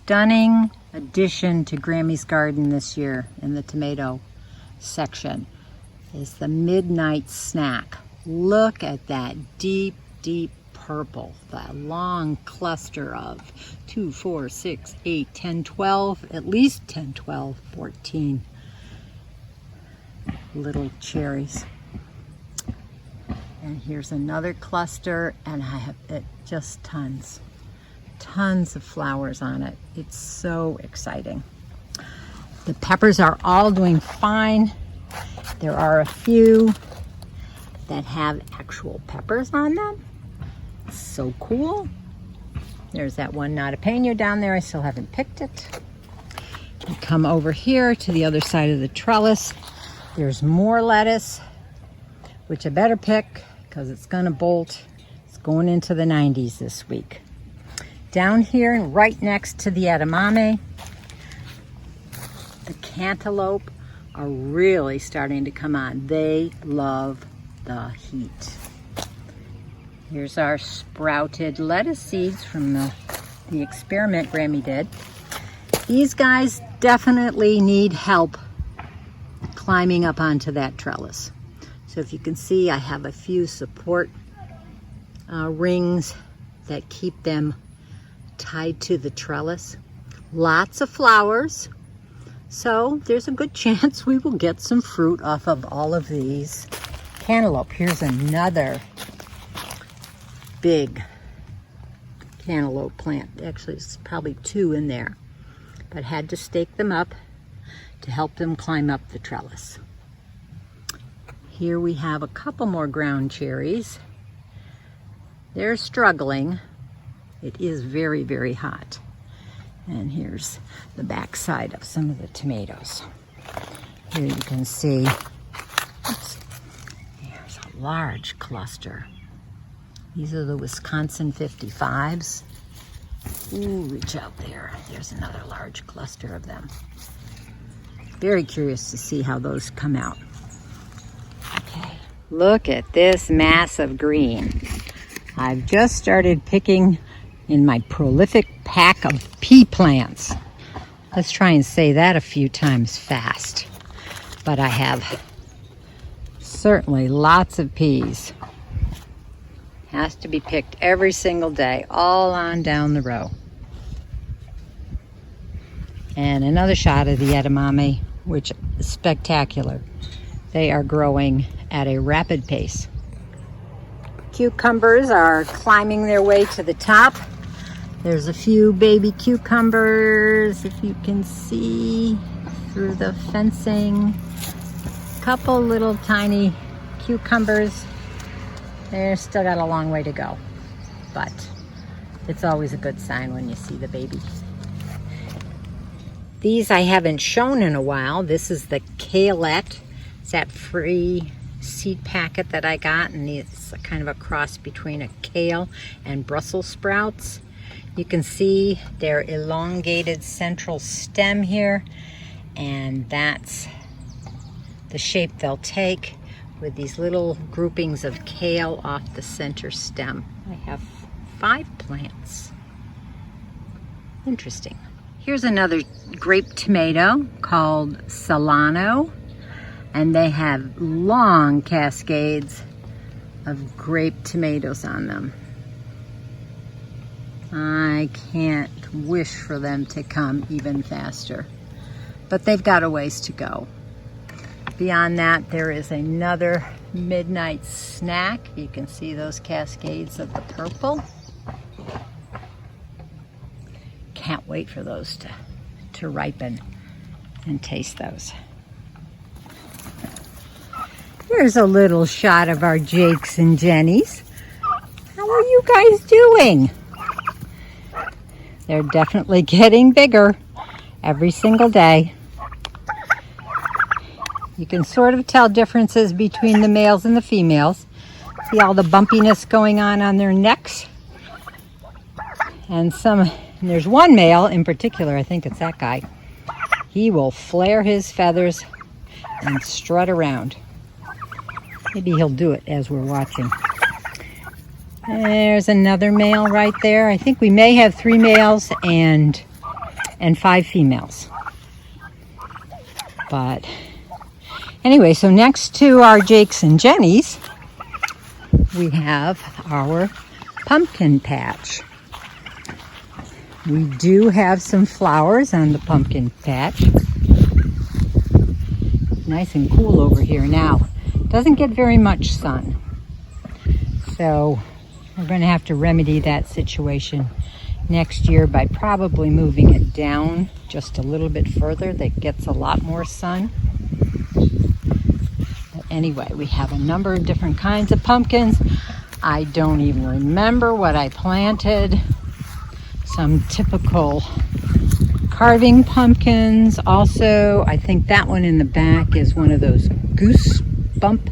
stunning addition to Grammy's garden this year in the tomato section is the midnight snack. Look at that deep, deep purple, that long cluster of 2, 4, 6, 8, 10, 12, at least 10, 12, 14 little cherries. And here's another cluster, and I have just tons of flowers on it. It's so exciting. The peppers are all doing fine. There are a few that have actual peppers on them. So cool. There's that one jalapeno down there. I still haven't picked it. You come over here to the other side of the trellis. There's more lettuce, which I better pick because it's gonna bolt. It's going into the 90s this week. Down here and right next to the edamame, the cantaloupe are really starting to come on. They love the heat. Here's our sprouted lettuce seeds from the experiment Grammy did. These guys definitely need help climbing up onto that trellis. So if you can see, I have a few support rings that keep them tied to the trellis. Lots of flowers. So there's a good chance we will get some fruit off of all of these cantaloupe. Here's another big cantaloupe plant. Actually, it's probably 2 in there, but had to stake them up to help them climb up the trellis. Here we have a couple more ground cherries. They're struggling. It is very, very hot. And here's the back side of some of the tomatoes. Here you can see, oops, there's a large cluster. These are the Wisconsin 55s. Ooh, reach out there. There's another large cluster of them. Very curious to see how those come out. Okay, look at this mass of green. I've just started picking in my prolific pack of pea plants. Let's try and say that a few times fast. But I have certainly lots of peas. Has to be picked every single day, all on down the row. And another shot of the edamame, which is spectacular. They are growing at a rapid pace. Cucumbers are climbing their way to the top. There's a few baby cucumbers, if you can see through the fencing. Couple little tiny cucumbers. They're still got a long way to go, but it's always a good sign when you see the baby. These I haven't shown in a while. This is the Kaleette. It's that free seed packet that I got, and it's kind of a cross between a kale and Brussels sprouts. You can see their elongated central stem here, and that's the shape they'll take with these little groupings of kale off the center stem. I have 5 plants. Interesting. Here's another grape tomato called Solano, and they have long cascades of grape tomatoes on them. I can't wish for them to come even faster, but they've got a ways to go. Beyond that, there is another midnight snack. You can see those cascades of the purple. Can't wait for those to ripen and taste those. Here's a little shot of our Jakes and Jennies. How are you guys doing? They're definitely getting bigger every single day. You can sort of tell differences between the males and the females. See all the bumpiness going on their necks? And there's one male in particular, I think it's that guy. He will flare his feathers and strut around. Maybe he'll do it as we're watching. There's another male right there. I think we may have 3 males and and 5 females. But anyway, so next to our Jakes and Jennies, we have our pumpkin patch. We do have some flowers on the pumpkin patch. Nice and cool over here now. Doesn't get very much sun. So we're going to have to remedy that situation next year by probably moving it down just a little bit further that gets a lot more sun. But anyway, we have a number of different kinds of pumpkins. I don't even remember what I planted. Some typical carving pumpkins. Also, I think that one in the back is one of those goose bump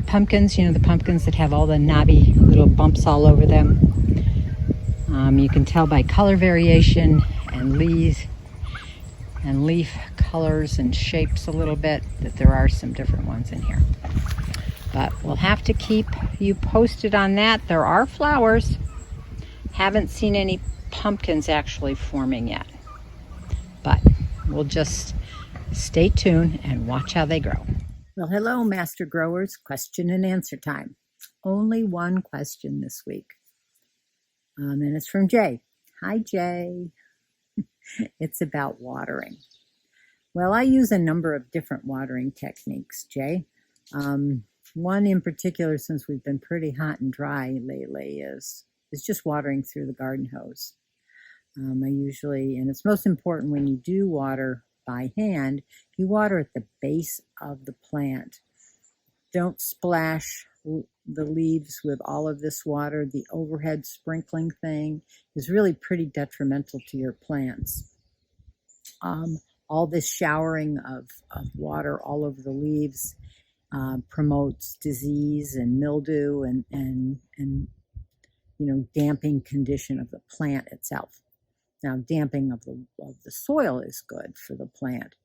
pumpkins. You know, the pumpkins that have all the knobby little bumps all over them. You can tell by color variation and leaves and leaf colors and shapes a little bit that there are some different ones in here. But we'll have to keep you posted on that. There are flowers. Haven't seen any pumpkins actually forming yet. But we'll just stay tuned and watch how they grow. Well, hello, Master Growers. Question and answer time. Only one question this week. And it's from Jay. Hi, Jay. It's about watering. Well, I use a number of different watering techniques, Jay. One in particular, since we've been pretty hot and dry lately, is just watering through the garden hose. I usually, and it's most important when you do water by hand, you water at the base of the plant. Don't splash the leaves with all of this water. The overhead sprinkling thing is really pretty detrimental to your plants. All this showering of water all over the leaves promotes disease and mildew and you know, damping condition of the plant itself. Now, damping of the soil is good for the plant,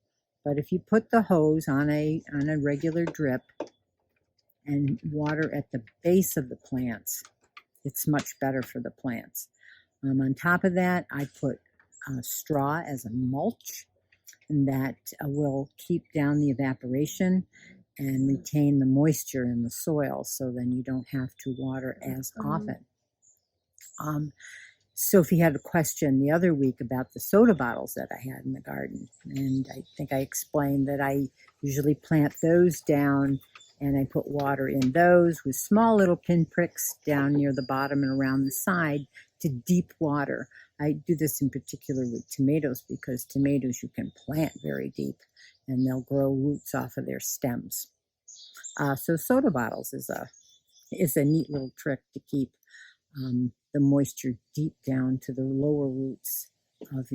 but if you put the hose on a regular drip and water at the base of the plants, it's much better for the plants. On top of that, I put straw as a mulch, and that will keep down the evaporation and retain the moisture in the soil, so then you don't have to water as often. Sophie had a question the other week about the soda bottles that I had in the garden, and I think I explained that I usually plant those down and I put water in those with small little pinpricks down near the bottom and around the side to deep water. I do this in particular with tomatoes because tomatoes you can plant very deep and they'll grow roots off of their stems. So soda bottles is a neat little trick to keep the moisture deep down to the lower roots of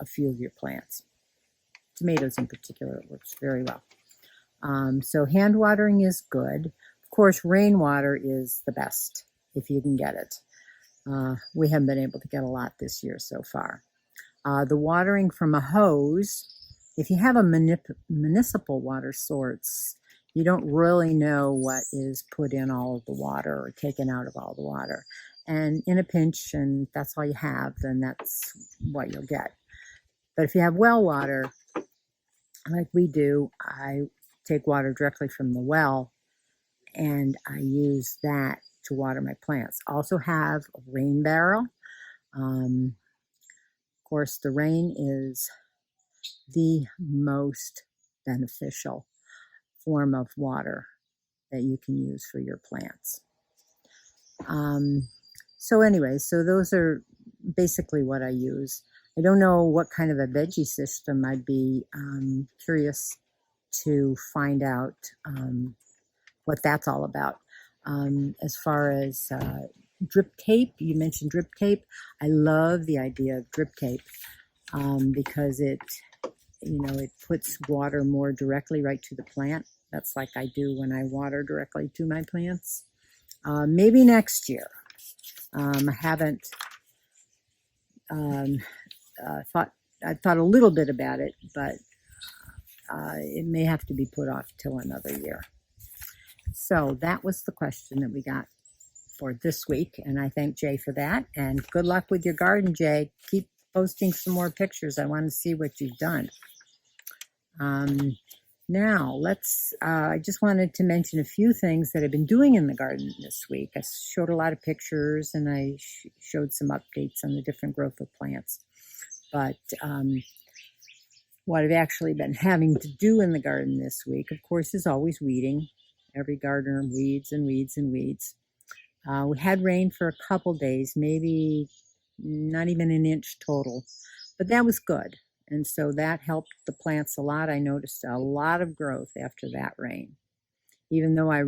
a few of your plants. Tomatoes in particular, it works very well. So hand watering is good. Of course, rainwater is the best if you can get it. We haven't been able to get a lot this year so far. The watering from a hose, if you have a municipal water source, you don't really know what is put in all of the water or taken out of all the water. And in a pinch, and that's all you have, then that's what you'll get. But if you have well water, like we do, I take water directly from the well, and I use that to water my plants. Also have a rain barrel. Of course, the rain is the most beneficial form of water that you can use for your plants. So anyway, so those are basically what I use. I don't know what kind of a veggie system. I'd be curious to find out what that's all about. As far as drip tape, you mentioned drip tape. I love the idea of drip tape because it puts water more directly right to the plant. That's like I do when I water directly to my plants. Maybe next year. I haven't thought a little bit about it, but it may have to be put off till another year. So that was the question that we got for this week, and I thank Jay for that. And good luck with your garden, Jay. Keep posting some more pictures. I want to see what you've done. Now, I just wanted to mention a few things that I've been doing in the garden this week. I showed a lot of pictures and I showed some updates on the different growth of plants. But what I've actually been having to do in the garden this week, of course, is always weeding. Every gardener weeds and weeds and weeds. We had rain for a couple days, maybe not even an inch total, but that was good. And so that helped the plants a lot. I noticed a lot of growth after that rain. Even though I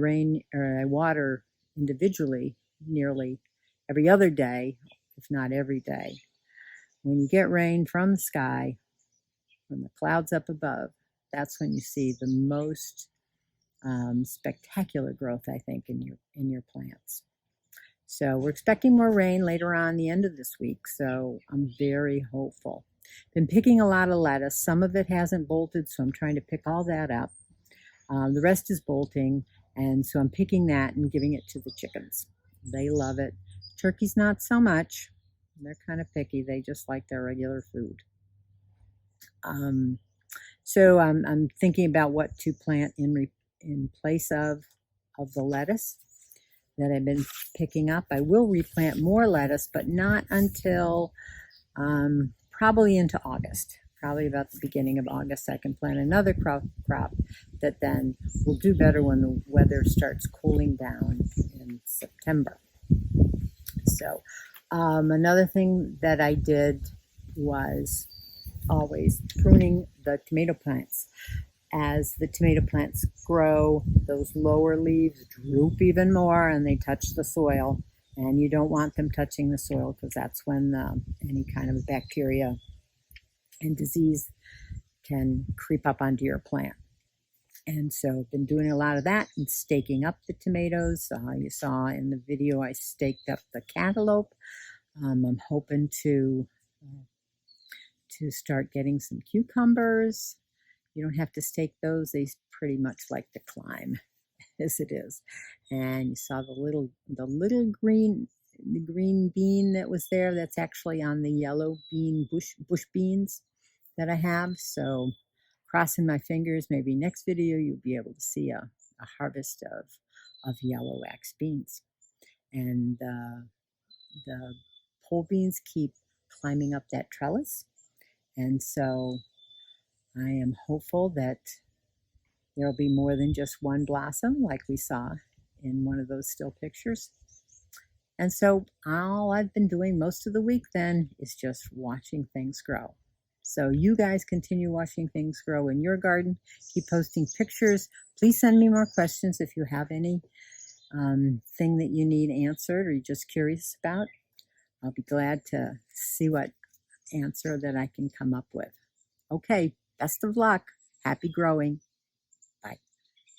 water individually nearly every other day, if not every day. When you get rain from the sky, from the clouds up above, that's when you see the most spectacular growth, I think, in your plants. So we're expecting more rain later on the end of this week, so I'm very hopeful. Been picking a lot of lettuce. Some of it hasn't bolted, so I'm trying to pick all that up. The rest is bolting, and so I'm picking that and giving it to the chickens. They love it. Turkeys not so much. They're kind of picky. They just like their regular food. So I'm thinking about what to plant in place of the lettuce that I've been picking up. I will replant more lettuce, but not until probably into August. Probably about the beginning of August, I can plant another crop that then will do better when the weather starts cooling down in September. So another thing that I did was always pruning the tomato plants. As the tomato plants grow, those lower leaves droop even more and they touch the soil. And you don't want them touching the soil because that's when any kind of bacteria and disease can creep up onto your plant. And so I've been doing a lot of that and staking up the tomatoes. You saw in the video I staked up the cantaloupe. I'm hoping to start getting some cucumbers. You don't have to stake those. They pretty much like to climb as it is. And you saw the little green bean that was there. That's actually on the yellow bean bush beans that I have. So crossing my fingers, maybe next video you'll be able to see a harvest of yellow wax beans. And the pole beans keep climbing up that trellis. And so I am hopeful that there'll be more than just one blossom like we saw in one of those still pictures. And so all I've been doing most of the week then is just watching things grow. So you guys continue watching things grow in your garden. Keep posting pictures. Please send me more questions if you have any thing that you need answered or you're just curious about. I'll be glad to see what answer that I can come up with. Okay, best of luck. Happy growing.